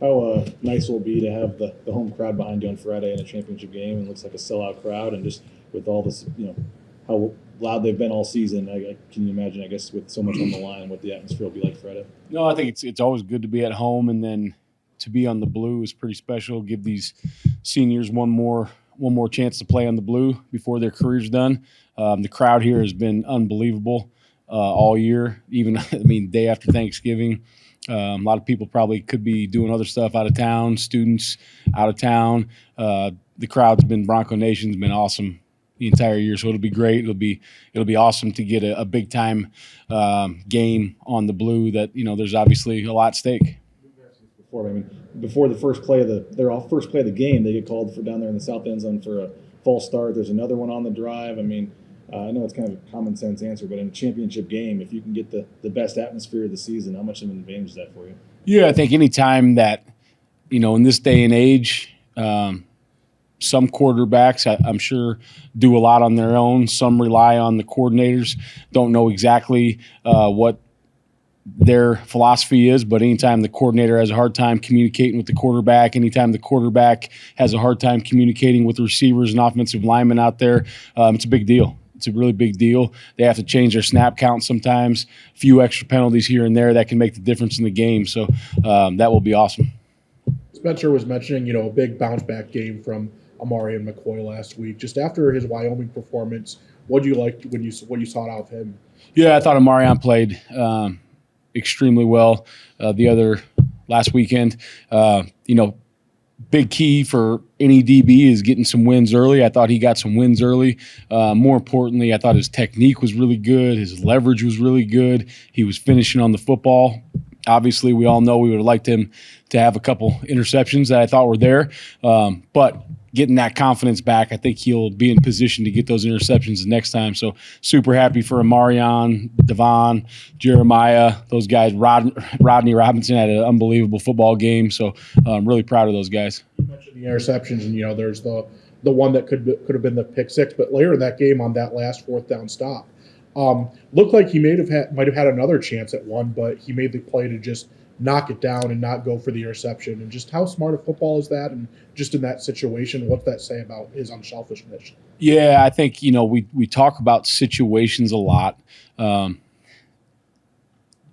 How nice will it be to have the home crowd behind you on Friday in a championship game, and looks like a sellout crowd, and just with all this, how loud they've been all season. Can you imagine? I guess with so much on the line, what the atmosphere will be like Friday. No, I think it's always good to be at home, and then to be on the blue is pretty special. Give these seniors one more chance to play on the blue before their career's done. The crowd here has been unbelievable all year. Even day after Thanksgiving, a lot of people probably could be doing other stuff out of town. Students out of town. The crowd's been Bronco Nation's been awesome the entire year, so it'll be great. It'll be awesome to get a big time game on the blue. That there's obviously a lot at stake. Before the first play of the game, they get called for down there in the south end zone for a false start. There's another one on the drive. I know it's kind of a common sense answer, but in a championship game, if you can get the best atmosphere of the season, how much of an advantage is that for you? Yeah, I think any time that in this day and age. Some quarterbacks, I'm sure, do a lot on their own. Some rely on the coordinators, don't know exactly what their philosophy is, but anytime the coordinator has a hard time communicating with the quarterback, anytime the quarterback has a hard time communicating with the receivers and offensive linemen out there, it's a big deal. It's a really big deal. They have to change their snap count sometimes, a few extra penalties here and there that can make the difference in the game. So that will be awesome. Spencer was mentioning, a big bounce back game from Amarian McCoy last week. Just after his Wyoming performance, what do you like what you saw out of him? Yeah, I thought Amarian played extremely well the other last weekend. Big key for any DB is getting some wins early. I thought he got some wins early. More importantly, I thought his technique was really good. His leverage was really good. He was finishing on the football. Obviously, we all know we would have liked him to have a couple interceptions that I thought were there. But getting that confidence back, I think he'll be in position to get those interceptions the next time. So super happy for Amarian, Devon, Jeremiah, those guys. Rodney Robinson had an unbelievable football game. So I'm really proud of those guys. You mentioned the interceptions, and there's the one that could have been the pick six, but later in that game on that last fourth down stop, looked like he might have had another chance at one, but he made the play to just knock it down and not go for the interception. And just how smart of football is that? And just in that situation, what's that say about his unselfishness? Yeah, I think we talk about situations a lot.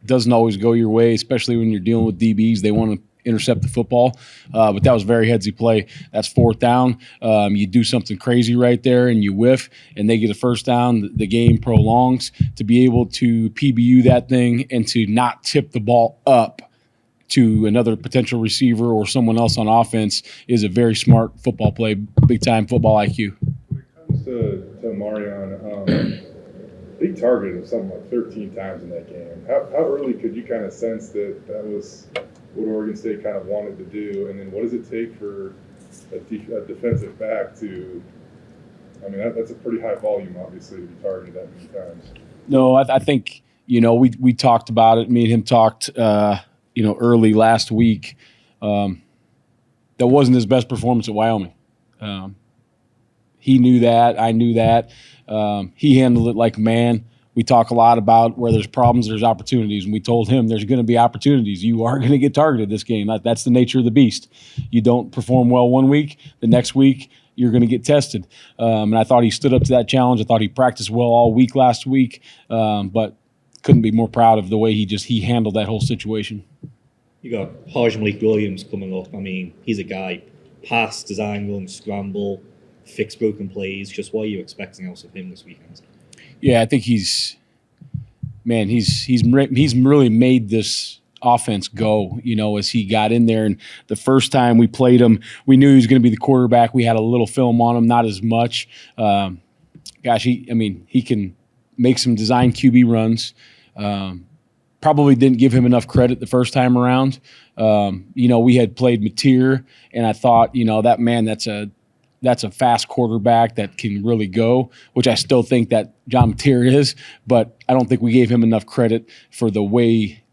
Doesn't always go your way, especially when you're dealing with DBs. They want to intercept the football, but that was a very headsy play. That's fourth down. You do something crazy right there and you whiff and they get a first down. The game prolongs. To be able to PBU that thing and to not tip the ball up to another potential receiver or someone else on offense is a very smart football play, big-time football IQ. When it comes to Marion, he targeted him something like 13 times in that game. How early could you kind of sense that was what Oregon State kind of wanted to do? And then what does it take for a defensive back to – that's a pretty high volume, obviously, to be targeted that many times. No, I think, we talked about it. Me and him talked early last week. That wasn't his best performance at Wyoming. He knew that. I knew that. He handled it like a man. We talk a lot about where there's problems, there's opportunities. And we told him there's going to be opportunities. You are going to get targeted this game. That's the nature of the beast. You don't perform well one week, the next week you're going to get tested. And I thought he stood up to that challenge. I thought he practiced well all week last week. But couldn't be more proud of the way he handled that whole situation. You got Harsh Malik Williams coming up. He's a guy, pass, design, run, scramble, fix broken plays. Just what are you expecting else of him this weekend? Yeah, I think he's really made this offense go, as he got in there. And the first time we played him, we knew he was going to be the quarterback. We had a little film on him, not as much. He can make some design QB runs. Probably didn't give him enough credit the first time around. We had played Mateer, and I thought, that man, that's a fast quarterback that can really go, which I still think that John Mateer is, but I don't think we gave him enough credit for the way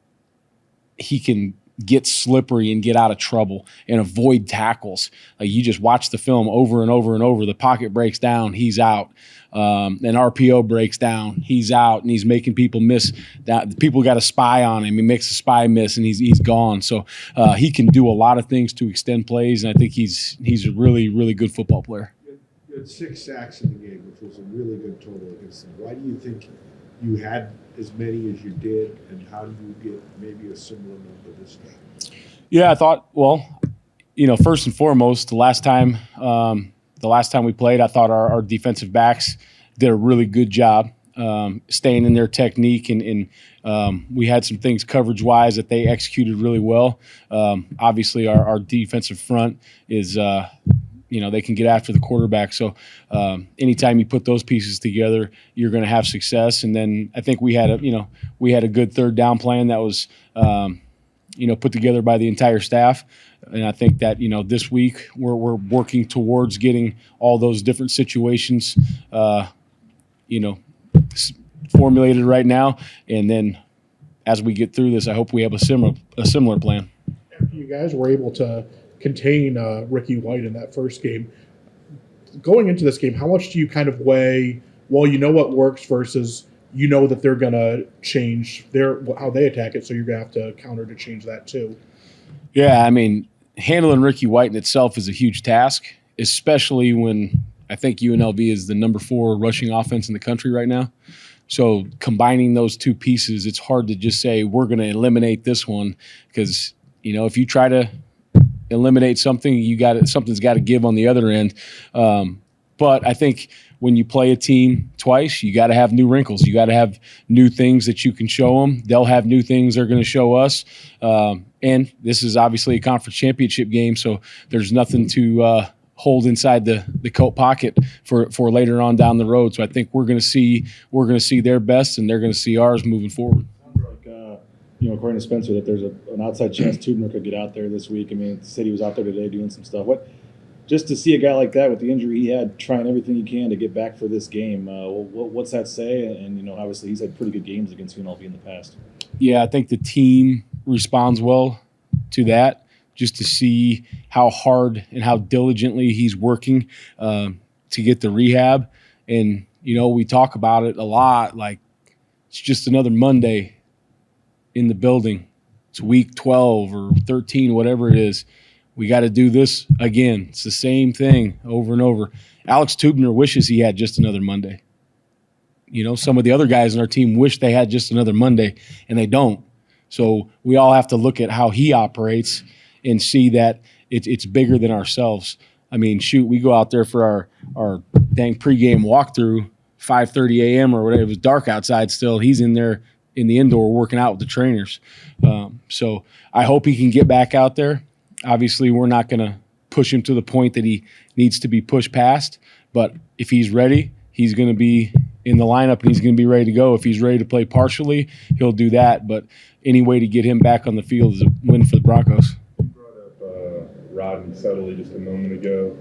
he can get slippery and get out of trouble and avoid tackles. Like you just watch the film over and over and over. The pocket breaks down, he's out. An RPO breaks down, he's out, and he's making people miss. That people got a spy on him. He makes a spy miss, and he's gone. So he can do a lot of things to extend plays, and I think he's a really, really good football player. You had 6 sacks in the game, which was a really good total against them. Why do you think you had as many as you did, and how do you get maybe a similar number this time? Yeah, I thought, well, first and foremost, the last time we played, I thought our defensive backs did a really good job staying in their technique, and we had some things coverage-wise that they executed really well. Obviously, our defensive front is they can get after the quarterback. So anytime you put those pieces together, you're going to have success. And then I think we had a good third down plan that was put together by the entire staff. And I think that this week we're working towards getting all those different situations formulated right now. And then as we get through this, I hope we have a similar plan. After you guys were able to contain Ricky White in that first game, going into this game, how much do you kind of weigh, well, what works versus that they're going to change how they attack it, so you're going to have to counter to change that too? Yeah, I mean, handling Ricky White in itself is a huge task, especially when I think UNLV is the number 4 rushing offense in the country right now. So combining those two pieces, it's hard to just say we're going to eliminate this one, because if you try to eliminate something, something's got to give on the other end. But I think when you play a team twice, you got to have new wrinkles. You got to have new things that you can show them. They'll have new things they're going to show us. And this is obviously a conference championship game, so there's nothing to hold inside the coat pocket for later on down the road. So I think we're going to see their best, and they're going to see ours moving forward. According to Spencer, that there's an outside chance Tubner could get out there this week. I mean, said he was out there today doing some stuff. Just to see a guy like that with the injury he had, trying everything he can to get back for this game, what's that say? And obviously he's had pretty good games against UNLV in the past. Yeah, I think the team responds well to that, just to see how hard and how diligently he's working to get the rehab. And we talk about it a lot, like it's just another Monday in the building. It's week 12 or 13, whatever it is. We got to do this again. It's the same thing over and over. Alex Tubner wishes he had just another Monday. Some of the other guys in our team wish they had just another Monday, and they don't. So we all have to look at how he operates and see that it's bigger than ourselves. I mean, shoot, we go out there for our dang pregame walkthrough, 5:30 a.m. or whatever. It was dark outside still. He's in there in the indoor working out with the trainers. So I hope he can get back out there. Obviously, we're not going to push him to the point that he needs to be pushed past. But if he's ready, he's going to be in the lineup and he's going to be ready to go. If he's ready to play partially, he'll do that. But any way to get him back on the field is a win for the Broncos. You brought up Rodney subtly just a moment ago.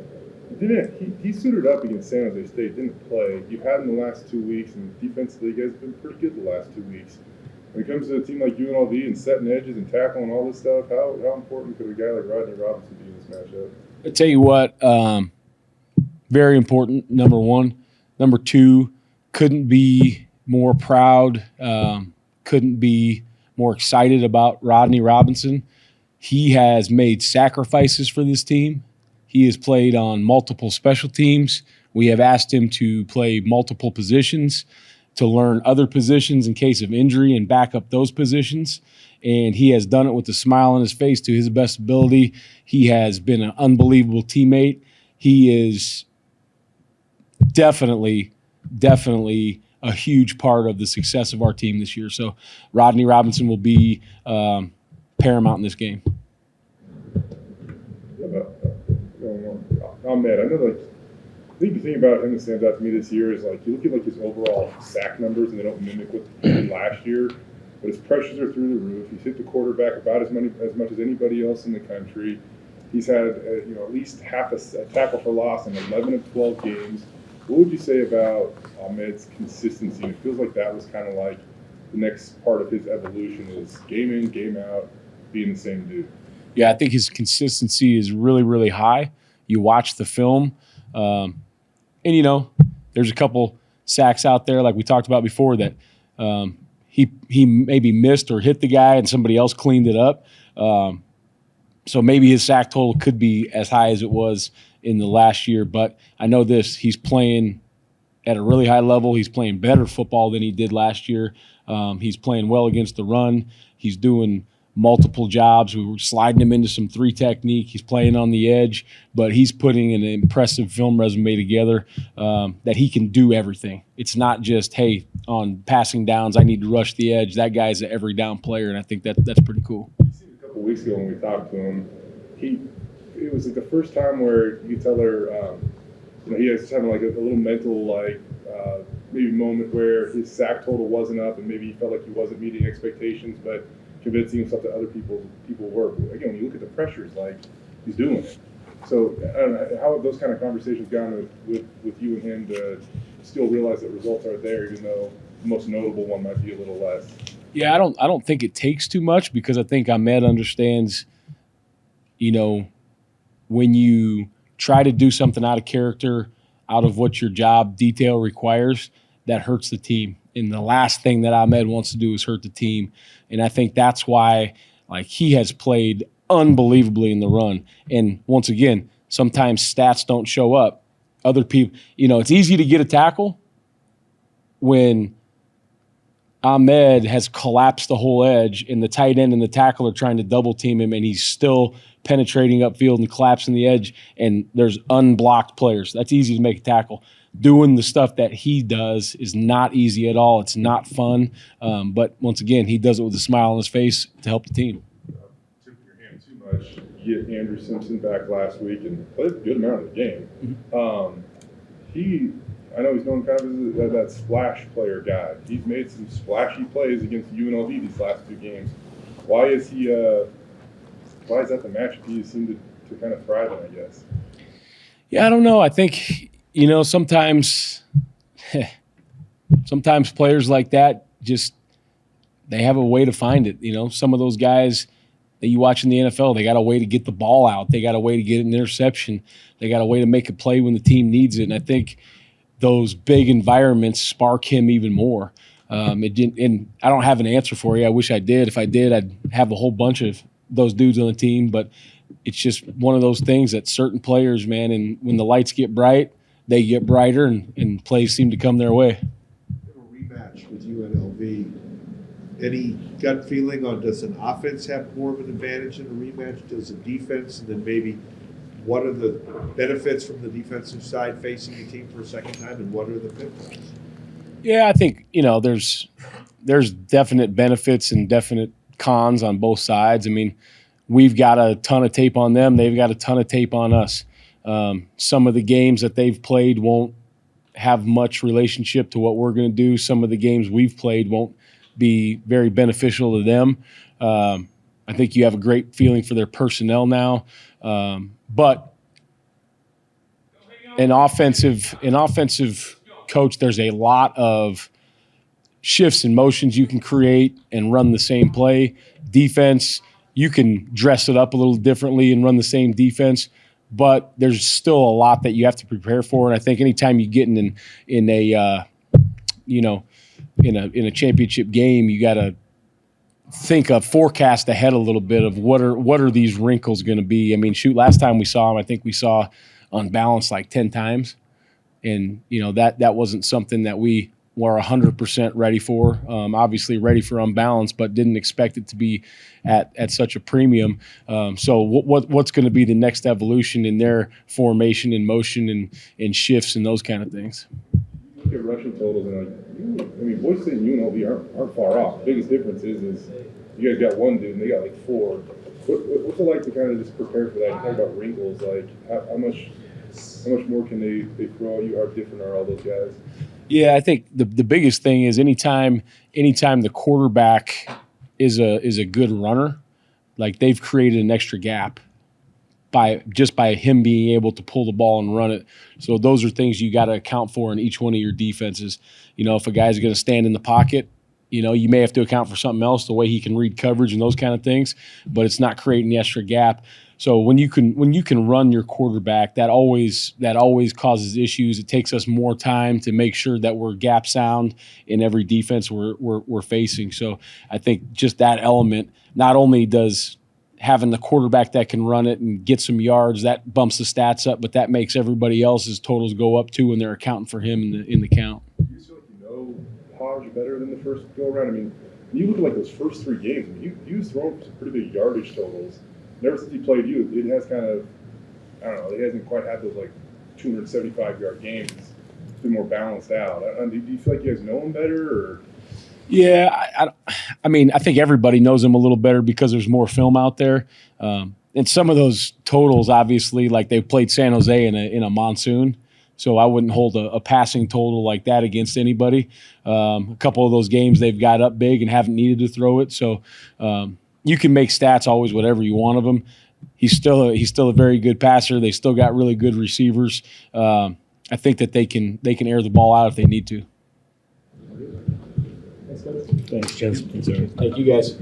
He suited up against San Jose State, didn't play. You've had him the last 2 weeks, and defensively, you guys have been pretty good the last 2 weeks. When it comes to a team like UNLV and setting edges and tackling all this stuff, how important could a guy like Rodney Robinson be in this matchup? I tell you what, very important, number one. Number two, couldn't be more proud, couldn't be more excited about Rodney Robinson. He has made sacrifices for this team. He has played on multiple special teams. We have asked him to play multiple positions, to learn other positions in case of injury and back up those positions. And he has done it with a smile on his face to his best ability. He has been an unbelievable teammate. He is definitely a huge part of the success of our team this year. So Rodney Robinson will be paramount in this game. Ahmed, I know, I think the thing about him that stands out to me this year is, you look at, his overall sack numbers, and they don't mimic what he did last year, but his pressures are through the roof. He's hit the quarterback about as much as anybody else in the country. He's had, at least half a tackle for loss in 11 of 12 games. What would you say about Ahmed's consistency? And it feels like that was kind of like the next part of his evolution is game in, game out, being the same dude. Yeah, I think his consistency is really, really high. You watch the film, and there's a couple sacks out there like we talked about before that he maybe missed or hit the guy and somebody else cleaned it up. So maybe his sack total could be as high as it was in the last year. But I know this: he's playing at a really high level. He's playing better football than he did last year. He's playing well against the run. He's doing multiple jobs. We were sliding him into some 3 technique. He's playing on the edge, but he's putting an impressive film resume together that he can do everything. It's not just, hey, on passing downs, I need to rush the edge. That guy's an every down player, and I think that's pretty cool. A couple weeks ago when we talked to him, it was like the first time where you could tell he was having like a little mental maybe moment where his sack total wasn't up and maybe he felt like he wasn't meeting expectations, but convincing himself that other people were. Again, when you look at the pressures, like he's doing it. So I don't know how have those kind of conversations gone with you and him to still realize that results are there, even though the most notable one might be a little less. Yeah, I don't think it takes too much because I think Ahmed understands, when you try to do something out of character, out of what your job detail requires, that hurts the team. And the last thing that Ahmed wants to do is hurt the team. And I think that's why he has played unbelievably in the run. And once again, sometimes stats don't show up. Other people, it's easy to get a tackle when Ahmed has collapsed the whole edge and the tight end and the tackle are trying to double team him and he's still penetrating upfield and collapsing the edge and there's unblocked players. That's easy to make a tackle. Doing the stuff that he does is not easy at all. It's not fun. But once again, he does it with a smile on his face to help the team. Tipping your hand too much. You get Andrew Simpson back last week and played a good amount of the game. Mm-hmm. I know he's known kind of as that splash player guy. He's made some splashy plays against UNLV these last 2 games. Why is he? Why is that the matchup he seemed to kind of thrive in, I guess? Yeah, I don't know. I think sometimes players like that they have a way to find it. Some of those guys that you watch in the NFL, they got a way to get the ball out. They got a way to get an interception. They got a way to make a play when the team needs it. And I think those big environments spark him even more. It didn't, and I don't have an answer for you. I wish I did. If I did, I'd have a whole bunch of those dudes on the team. But it's just one of those things that certain players, man, and when the lights get bright, they get brighter, and plays seem to come their way. A rematch with UNLV. Any gut feeling on does an offense have more of an advantage in a rematch? Does the defense, and then maybe what are the benefits from the defensive side facing a team for a second time, and what are the pitfalls? Yeah, I think there's definite benefits and definite cons on both sides. I mean, we've got a ton of tape on them; they've got a ton of tape on us. Some of the games that they've played won't have much relationship to what we're going to do. Some of the games we've played won't be very beneficial to them. I think you have a great feeling for their personnel now. But an offensive coach, there's a lot of shifts and motions you can create and run the same play. Defense, you can dress it up a little differently and run the same defense, but there's still a lot that you have to prepare for. And I think anytime you get in a championship game, you got to forecast ahead a little bit of what are these wrinkles going to be. I mean, last time we saw him, I think we saw on balance like 10 times. And, that wasn't something that we were 100% ready for. Obviously ready for unbalance, but didn't expect it to be at such a premium. So what's going to be the next evolution in their formation and motion and shifts and those kind of things? Look at rushing totals and Boise State and UNLV aren't far off. The biggest difference is you guys got one dude and they got like 4. What's it like to kind of just prepare for that? You talk about wrinkles, like how much more can they throw at you? How different are all those guys? Yeah, I think the biggest thing is anytime the quarterback is a good runner, like they've created an extra gap by him being able to pull the ball and run it. So those are things you got to account for in each one of your defenses. If a guy's going to stand in the pocket, You know, you may have to account for something else, the way he can read coverage and those kind of things, but it's not creating the extra gap. So when you can run your quarterback, that always causes issues. It takes us more time to make sure that we're gap sound in every defense we're facing. So I think just that element, not only does having the quarterback that can run it and get some yards, that bumps the stats up, but that makes everybody else's totals go up too when they're accounting for him in the count. Do you feel like you know Hodge better than the first go around? I mean, when you look at like those first 3 games, I mean, he was throwing some pretty big yardage totals. And ever since he played you, it has kind of, I don't know, he hasn't quite had those like 275-yard games. It's been more balanced out. Do you feel like you guys know him better, or? Yeah, I mean, I think everybody knows him a little better because there's more film out there. And some of those totals, obviously, like they played San Jose in a monsoon, so I wouldn't hold a passing total like that against anybody. A couple of those games they've got up big and haven't needed to throw it, so you can make stats always whatever you want of him. He's still a very good passer. They still got really good receivers. I think that they can air the ball out if they need to. Thanks, gents. Thank you, guys.